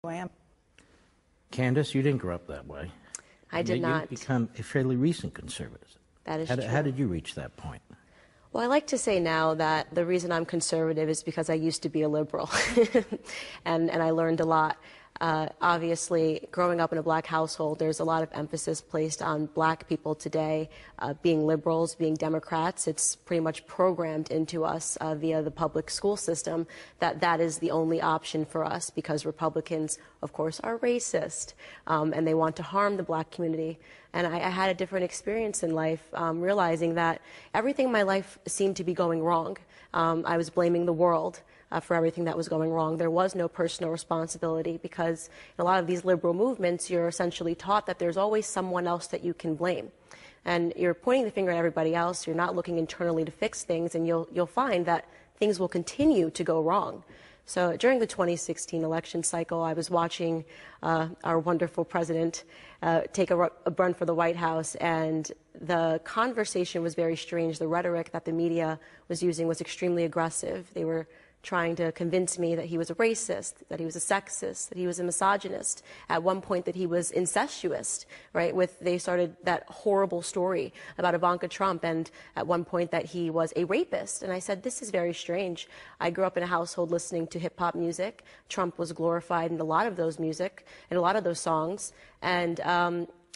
I am. Candace, you didn't grow up that way. I did not. You've become a fairly recent conservative. That is true. How did you reach that point? Well, I like to say now that the reason I'm conservative is because I used to be a liberal, and I learned a lot. Obviously, growing up in a black household, there's a lot of emphasis placed on black people today being liberals, being Democrats. It's pretty much programmed into us via the public school system that that is the only option for us because Republicans, of course, are racist and they want to harm the black community. And I had a different experience in life, realizing that everything in my life seemed to be going wrong. I was blaming the world for everything that was going wrong. There was no personal responsibility because in a lot of these liberal movements, you're essentially taught that there's always someone else that you can blame. And you're pointing the finger at everybody else. You're not looking internally to fix things, and you'll find that things will continue to go wrong. So during the 2016 election cycle, I was watching our wonderful president take a run for the White House, and the conversation was very strange. The rhetoric that the media was using was extremely aggressive. They were trying to convince me that he was a racist, that he was a sexist, that he was a misogynist, at one point that he was incestuous, right? They started that horrible story about Ivanka Trump, and at one point that he was a rapist. And I said, this is very strange. I grew up in a household listening to hip-hop music. Trump was glorified in a lot of those music, and a lot of those songs, and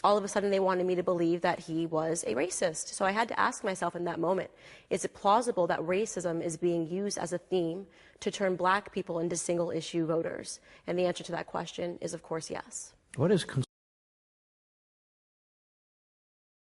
all of a sudden they wanted me to believe that he was a racist. So I had to ask myself in that moment, is it plausible that racism is being used as a theme to turn black people into single-issue voters? And the answer to that question is, of course, yes. What is